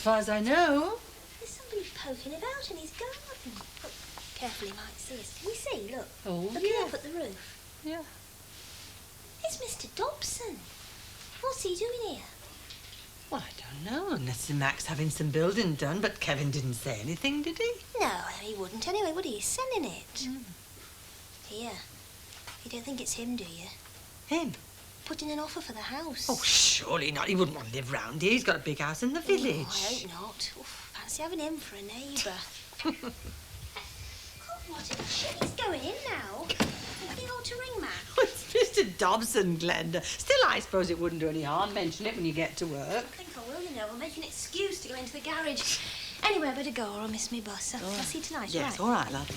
far as I know. There's somebody poking about in his garden. Look, careful, he might see us. Can you see? Look. Oh, Looking yeah. up at the roof. Yeah. It's Mr. Dobson. What's he doing here? Well, I don't know, unless the Mac's having some building done, but Kevin didn't say anything, did he? No, he wouldn't anyway, would he? He's selling it. Here. You don't think it's him, do you? Him? Putting an offer for the house. Oh, surely not. He wouldn't want to live round here. He's got a big house in the village. Oh, I hope not. Oof, fancy having him for a neighbour. God, what a shit. He's going in now. Anything ought to ring, man? Oh, it's Mr. Dobson, Glenda. Still, I suppose it wouldn't do any harm. Mention it when you get to work. I think I will, you know. I'll make an excuse to go into the garage. Anyway, I better go or I'll miss me bus. I'll see you tonight, Yes, right? all right, love.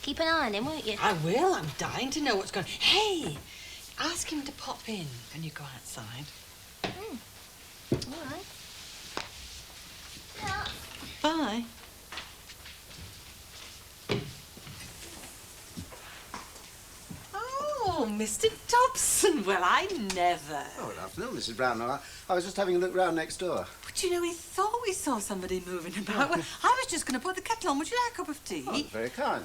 Keep an eye on him, won't you? I will. I'm dying to know what's going on. Hey, ask him to pop in. Can you go outside? All right. Yeah. Bye. Oh, Mr. Dobson. Well, I never. Oh, good afternoon, Mrs. Brownlow. I was just having a look round next door. But, you know, we thought we saw somebody moving about. Well, I was just going to put the kettle on. Would you like a cup of tea? Oh, very kind.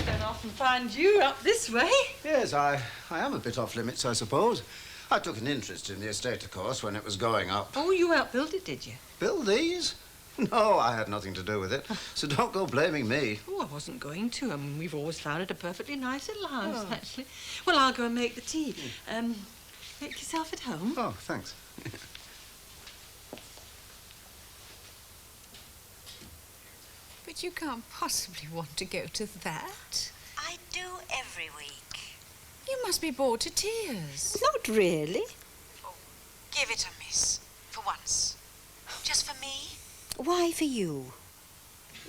Don't often find you up this way. Yes, I am a bit off limits, I suppose. I took an interest in the estate, of course, when it was going up. Oh, you helped build it, did you? Build these? No, I had nothing to do with it. So don't go blaming me. Oh, I wasn't going to. I mean, we've always found it a perfectly nice little house, actually. Well, I'll go and make the tea. Make yourself at home. Oh, thanks. But you can't possibly want to go to that. I do every week. You must be bored to tears. Not really. Oh, give it a miss. For once. Just for me. Why for you?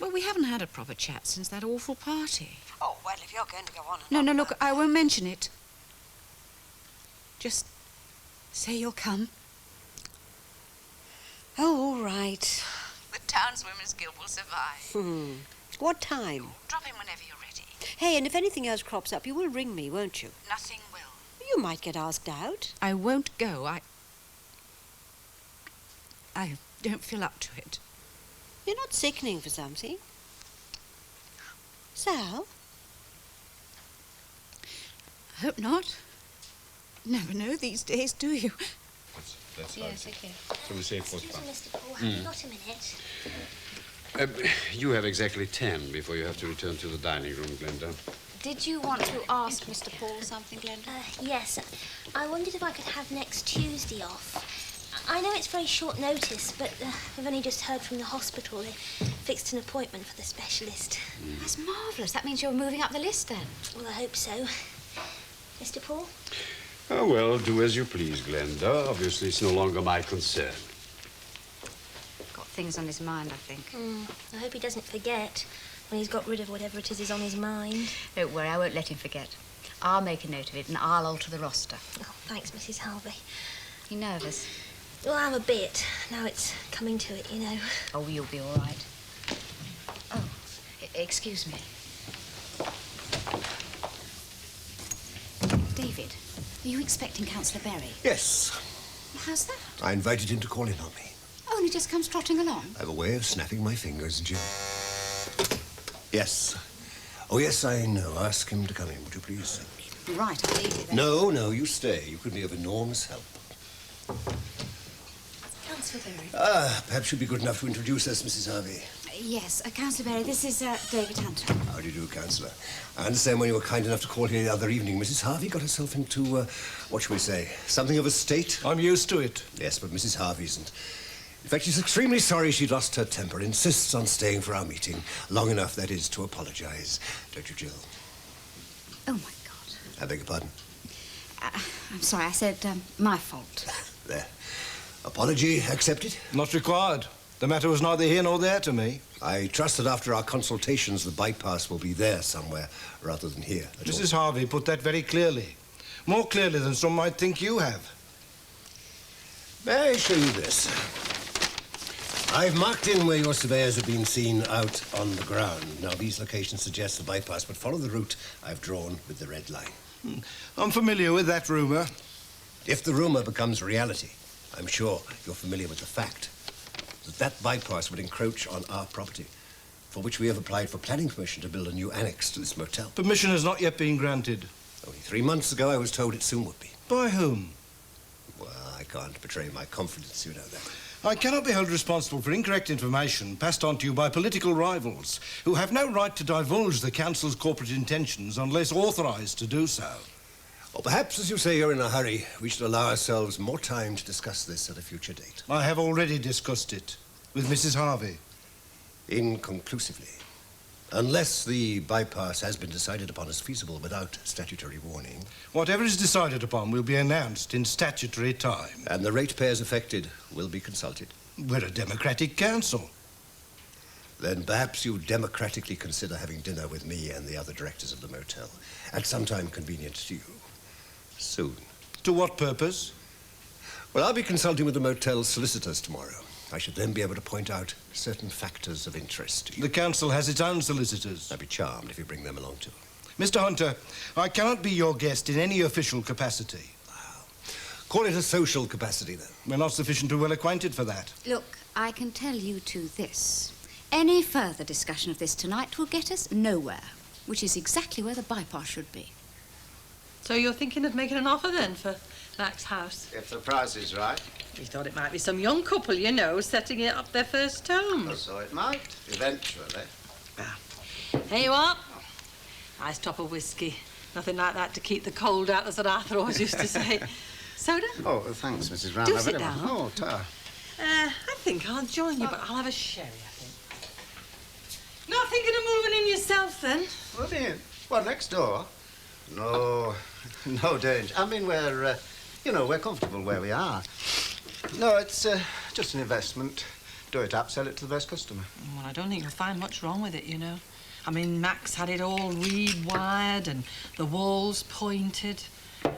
Well, we haven't had a proper chat since that awful party. Oh, well, if you're going to go on and No, on no, about look, I won't mention it. Just say you'll come. Oh, all right. The Townswomen's Guild will survive. What time? Drop in whenever you're ready. Hey, and if anything else crops up, you will ring me, won't you? Nothing will. You might get asked out. I won't go. I don't feel up to it. You're not sickening for something. Sal? I hope not. Never know these days, do you? That's Yes, okay. From the safe Excuse me, post. Mr. Paul, have you got a minute? You have exactly 10 before you have to return to the dining room, Glenda. Did you want to ask Mr. Paul something, Glenda? Yes. I wondered if I could have next Tuesday off. I know it's very short notice, but we've only just heard from the hospital. They fixed an appointment for the specialist. That's marvellous. That means you're moving up the list then. Well, I hope so. Mr. Paul? Oh, well, do as you please, Glenda. Obviously, it's no longer my concern. Got things on his mind, I think. I hope he doesn't forget when he's got rid of whatever it is on his mind. Don't worry, I won't let him forget. I'll make a note of it and I'll alter the roster. Oh, thanks, Mrs. Harvey. You nervous? Well, I'm a bit. Now it's coming to it, you know. Oh, you'll be all right. Oh, excuse me. David, are you expecting Councillor Berry? Yes. How's that? I invited him to call in on me. Oh, and he just comes trotting along? I have a way of snapping my fingers, Jim. Yes. Oh, yes, I know. Ask him to come in, would you please? Right, I'll leave you then. No, no, you stay. You could be of enormous help. Councillor Berry. Perhaps you'd be good enough to introduce us, Mrs. Harvey. Yes, Councillor Berry, this is David Hunter. How do you do, Councillor? I understand when you were kind enough to call here the other evening, Mrs. Harvey got herself into, what shall we say, something of a state? I'm used to it. Yes, but Mrs. Harvey isn't. In fact, she's extremely sorry she'd lost her temper, insists on staying for our meeting. Long enough, that is, to apologize. Don't you, Jill? Oh, my God. I beg your pardon? I'm sorry, I said my fault. There. Apology accepted? Not required. The matter was neither here nor there to me. I trust that after our consultations, the bypass will be there somewhere rather than here. Mrs. Harvey put that very clearly. More clearly than some might think you have. May I show you this? I've marked in where your surveyors have been seen out on the ground. Now, these locations suggest the bypass, but follow the route I've drawn with the red line. I'm familiar with that rumour. If the rumour becomes reality, I'm sure you're familiar with the fact. that that bypass would encroach on our property, for which we have applied for planning permission to build a new annex to this motel. Permission has not yet been granted. Only 3 months ago, I was told it soon would be. By whom? Well, I can't betray my confidence, you know that. I cannot be held responsible for incorrect information passed on to you by political rivals who have no right to divulge the council's corporate intentions unless authorised to do so. Or perhaps, as you say, you're in a hurry. We should allow ourselves more time to discuss this at a future date. I have already discussed it with Mrs. Harvey. Inconclusively. Unless the bypass has been decided upon as feasible without statutory warning. Whatever is decided upon will be announced in statutory time. And the ratepayers affected will be consulted. We're a democratic council. Then perhaps you democratically consider having dinner with me and the other directors of the motel at some time convenient to you. Soon. To what purpose? Well, I'll be consulting with the motel's solicitors tomorrow. I should then be able to point out certain factors of interest to you. The council has its own solicitors. I'd be charmed if you bring them along too. Mr. Hunter, I cannot be your guest in any official capacity. Wow. Call it a social capacity, then. We're not sufficiently well acquainted for that. Look, I can tell you two this. Any further discussion of this tonight will get us nowhere, which is exactly where the bypass should be. So you're thinking of making an offer, then, for Mac's house? If the price is right. We thought it might be some young couple, you know, setting it up their first home. So it might, eventually. There you are. Nice top of whiskey. Nothing like that to keep the cold out, as Arthur always used to say. Soda? Oh, thanks, Mrs. Brownlow. Do sit down. Oh, tar. I think I'll join you, but I'll have a sherry, I think. Not thinking of moving in yourself, then? What do you? What, next door? No, no danger. I mean, we're comfortable where we are. No, it's just an investment. Do it up, sell it to the best customer. Well, I don't think you'll find much wrong with it, you know. I mean, Mac's had it all rewired and the walls pointed.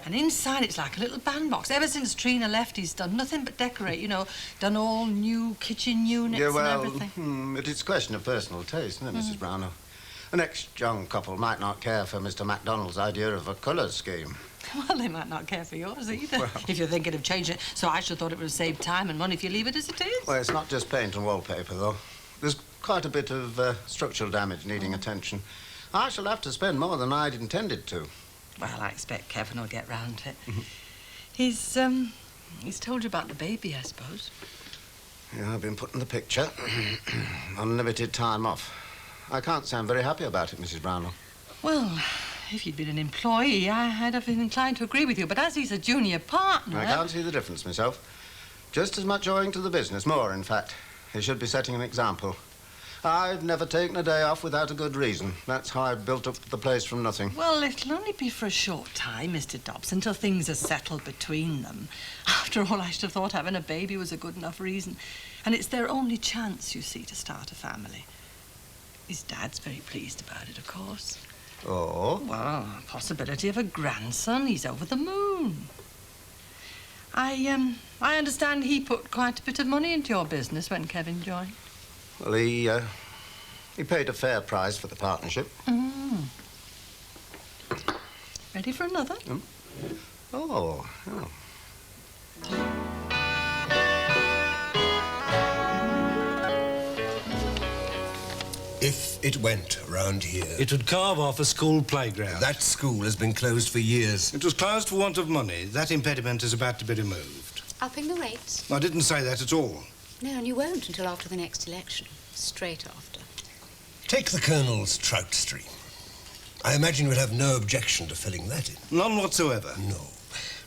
And inside it's like a little bandbox. Ever since Trina left, he's done nothing but decorate, you know, done all new kitchen units and everything. But it's a question of personal taste, isn't it, Mrs. Brownlow? The next young couple might not care for Mr. MacDonald's idea of a colour scheme. Well, they might not care for yours either, Well. if you're thinking of changing it. So I should have thought it would save time and money if you leave it as it is. Well, it's not just paint and wallpaper, though. There's quite a bit of structural damage needing attention. I shall have to spend more than I'd intended to. Well, I expect Kevin will get round to it. He's told you about the baby, I suppose. Yeah, I've been put in the picture. Unlimited time off. I can't say I'm very happy about it, Mrs. Brownlow. Well, if you'd been an employee, I'd have been inclined to agree with you. But as he's a junior partner... I can't see the difference myself. Just as much owing to the business, more, in fact. He should be setting an example. I've never taken a day off without a good reason. That's how I built up the place from nothing. Well, it'll only be for a short time, Mr. Dobson, until things are settled between them. After all, I should have thought having a baby was a good enough reason. And it's their only chance, you see, to start a family. His dad's very pleased about it, of course. Oh? Well, possibility of a grandson. He's over the moon. I understand he put quite a bit of money into your business when Kevin joined. Well, he paid a fair price for the partnership. Ready for another? Oh. If it went round here... It would carve off a school playground. That school has been closed for years. It was closed for want of money. That impediment is about to be removed. Upping the rates? I didn't say that at all. No, and you won't until after the next election. Straight after. Take the Colonel's trout stream. I imagine you'd have no objection to filling that in. None whatsoever. No.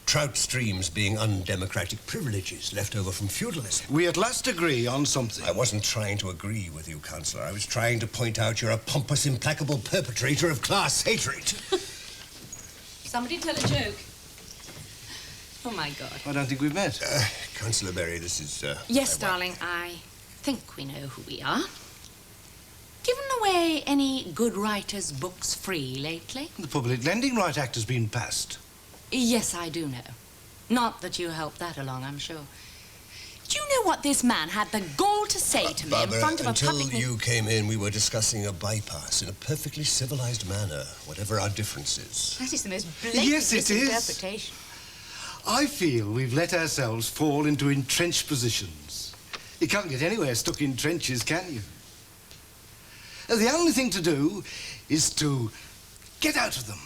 Trout streams being undemocratic privileges left over from feudalism. We at last agree on something. I wasn't trying to agree with you, Councillor. I was trying to point out you're a pompous, implacable perpetrator of class hatred. Somebody tell a joke. Oh, my God. I don't think we've met. Councillor Berry, this is... Yes, darling, I think we know who we are. Given away any good writers' books free lately? The Public Lending Right Act has been passed. Yes, I do know. Not that you helped that along, I'm sure. Do you know what this man had the gall to say to me Barbara, in front of a public... until you came in, we were discussing a bypass in a perfectly civilized manner, whatever our differences. That is the most blatant Yes, it is. misinterpretation. I feel we've let ourselves fall into entrenched positions. You can't get anywhere stuck in trenches, can you? The only thing to do is to get out of them,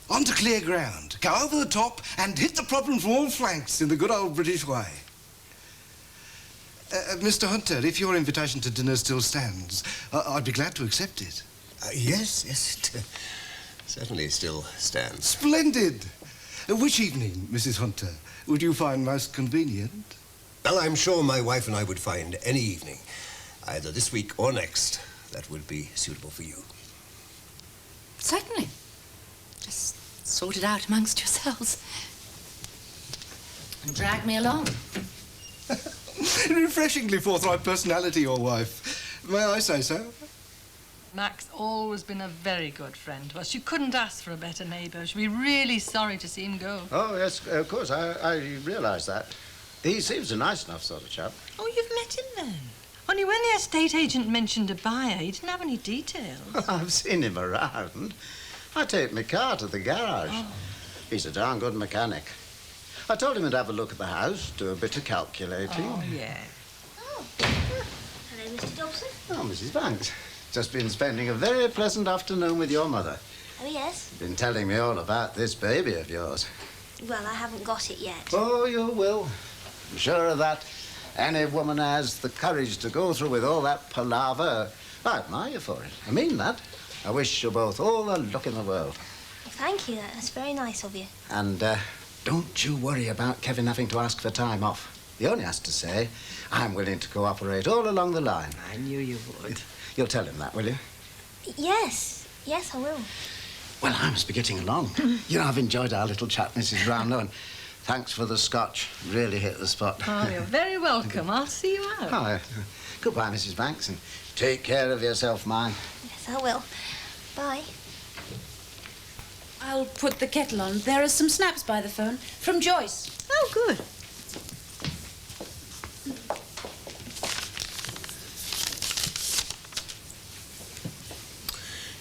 onto clear ground, go over the top and hit the problem from all flanks in the good old British way. Mr. Hunter, if your invitation to dinner still stands, I'd be glad to accept it. Yes, it certainly still stands. Splendid! Which evening, Mrs. Hunter, would you find most convenient? Well, I'm sure my wife and I would find any evening, either this week or next, that would be suitable for you. Certainly. Just sort it out amongst yourselves. And drag me along. Refreshingly forthright personality, your wife. May I say so? Mac's always been a very good friend to us. You couldn't ask for a better neighbour. She'd be really sorry to see him go. Oh, yes, of course. I realise that. He seems a nice enough sort of chap. Oh, you've met him then? Only when the estate agent mentioned a buyer, he didn't have any details. I've seen him around. I take my car to the garage. Oh. He's a darn good mechanic. I told him to have a look at the house, do a bit of calculating. Oh, yeah. Oh. Hello, Mr. Dobson. Oh, Mrs. Banks. Just been spending a very pleasant afternoon with your mother. Oh, yes? Been telling me all about this baby of yours. Well, I haven't got it yet. Oh, you will. I'm sure of that. Any woman has the courage to go through with all that palaver. I admire you for it. I mean that. I wish you both all the luck in the world. Well, thank you. That's very nice of you. And don't you worry about Kevin having to ask for time off. He only has to say, I'm willing to cooperate all along the line. I knew you would. You'll tell him that, will you? Yes. Yes, I will. Well, I must be getting along. You know, I've enjoyed our little chat, Mrs. Brownlow, and thanks for the scotch. Really hit the spot. Oh, you're very welcome. I'll see you out. Oh, goodbye, Mrs. Banks, and take care of yourself, mine. Yes, I will. Bye. I'll put the kettle on. There are some snaps by the phone from Joyce. Oh, good.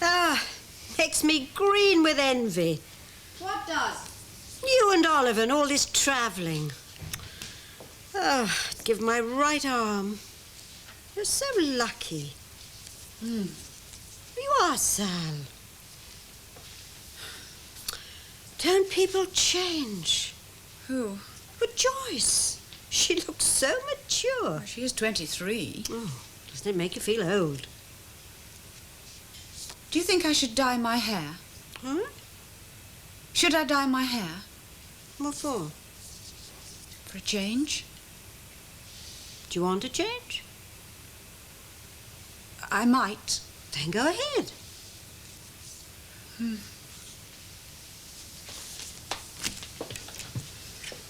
Ah, makes me green with envy. What does? You and Oliver and all this travelling. Oh, I'd give my right arm. You're so lucky. You are, Sal. Don't people change? Who? But Joyce. She looks so mature. She is 23. Oh, doesn't it make you feel old? Do you think I should dye my hair? Huh? Should I dye my hair? What for? For a change? Do you want to change? I might. Then go ahead.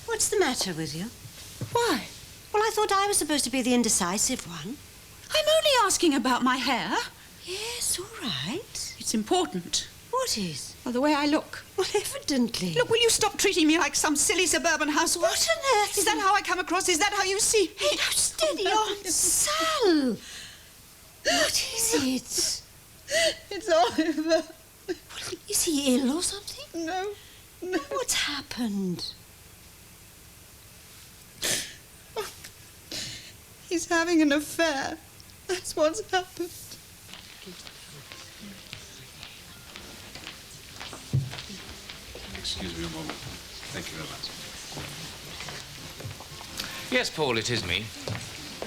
What's the matter with you? Why? Well, I thought I was supposed to be the indecisive one. I'm only asking about my hair. Yes, all right. It's important. What is? Well, the way I look. Well, evidently. Look, will you stop treating me like some silly suburban housewife? What on earth? Is that how I come across? Is that how you see me? Hey, now, steady on, Sal. What is it? It's Oliver. What, is he ill or something? No. What's happened? He's having an affair. That's what's happened. Excuse me a moment. Thank you very much. Yes, Paul, it is me.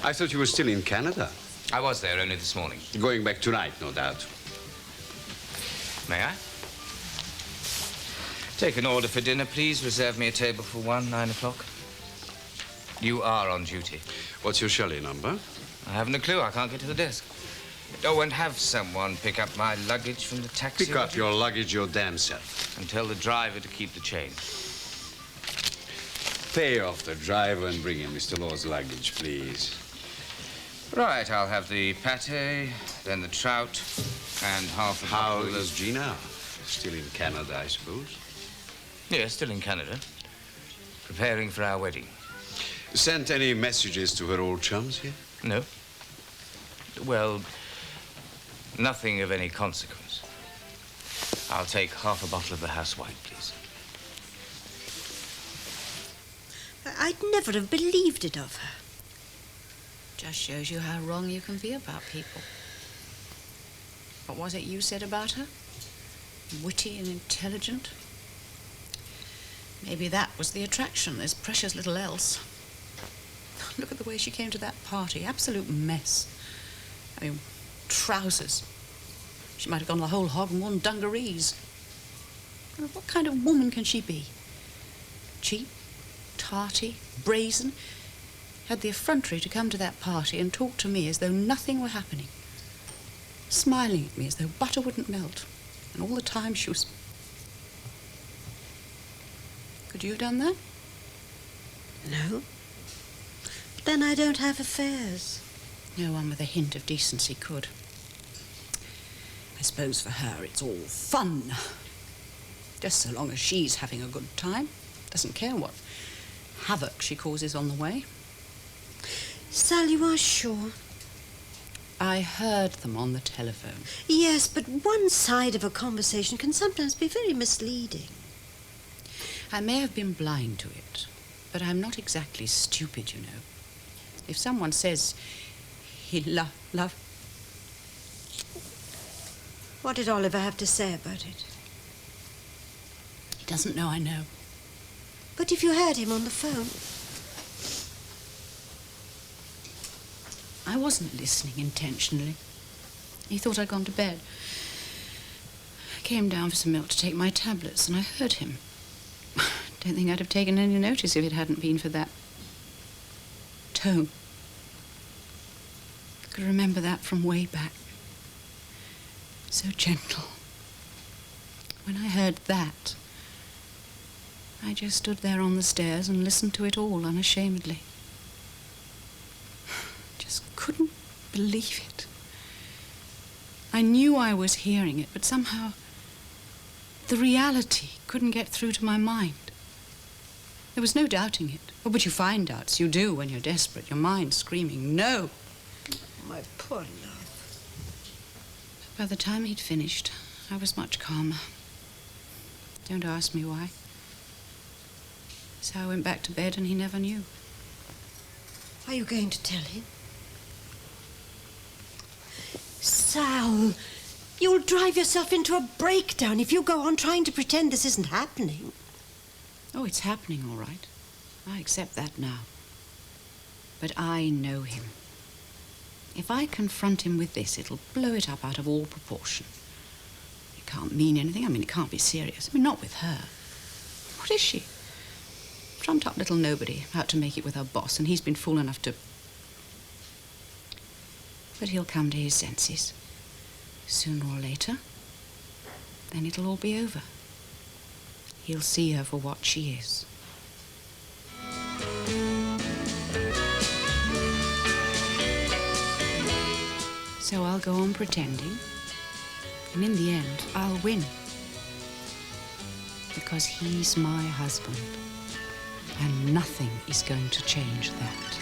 I thought you were still in Canada. I was there only this morning. Going back tonight, no doubt. May I? Take an order for dinner, please. Reserve me a table for 1, 9 o'clock. You are on duty. What's your Shelley number? I haven't a clue. I can't get to the desk. Oh, and have someone pick up my luggage from the taxi. Pick up your luggage your damn self. And tell the driver to keep the change. Pay off the driver and bring in Mr. Law's luggage, please. Right, I'll have the pâté, then the trout, and half a How bottle is of... Gina? Still in Canada, I suppose. Yes, still in Canada. Preparing for our wedding. Sent any messages to her old chums here? No. Well, nothing of any consequence. I'll take half a bottle of the house wine, please. I'd never have believed it of her. Just shows you how wrong you can be about people. What was it you said about her? Witty and intelligent? Maybe that was the attraction. There's precious little else. Look at the way she came to that party. Absolute mess. I mean, trousers. She might have gone the whole hog and worn dungarees. What kind of woman can she be? Cheap, tarty, brazen. Had the effrontery to come to that party and talk to me as though nothing were happening. Smiling at me as though butter wouldn't melt. And all the time she was... Could you have done that? No. But then I don't have affairs. No one with a hint of decency could. I suppose for her it's all fun. Just so long as she's having a good time. Doesn't care what havoc she causes on the way. Sal, you are sure? I heard them on the telephone. Yes, but one side of a conversation can sometimes be very misleading. I may have been blind to it, but I'm not exactly stupid, you know. If someone says he love... What did Oliver have to say about it? He doesn't know I know. But if you heard him on the phone... I wasn't listening intentionally. He thought I'd gone to bed. I came down for some milk to take my tablets, and I heard him. Don't think I'd have taken any notice if it hadn't been for that tone. I could remember that from way back. So gentle. When I heard that, I just stood there on the stairs and listened to it all unashamedly. Just couldn't believe it. I knew I was hearing it, but somehow the reality couldn't get through to my mind. There was no doubting it. Oh, but you find doubts. You do when you're desperate. Your mind's screaming, no. My poor love. By the time he'd finished, I was much calmer. Don't ask me why. So I went back to bed and he never knew. Are you going to tell him? Sal, you'll drive yourself into a breakdown if you go on trying to pretend this isn't happening. Oh, it's happening, all right. I accept that now. But I know him. If I confront him with this, it'll blow it up out of all proportion. It can't mean anything. I mean, it can't be serious. I mean, not with her. What is she? Trumped-up little nobody, out to make it with her boss, and he's been fool enough to... But he'll come to his senses. Sooner or later. Then it'll all be over. He'll see her for what she is. So I'll go on pretending, and in the end, I'll win. Because he's my husband, and nothing is going to change that.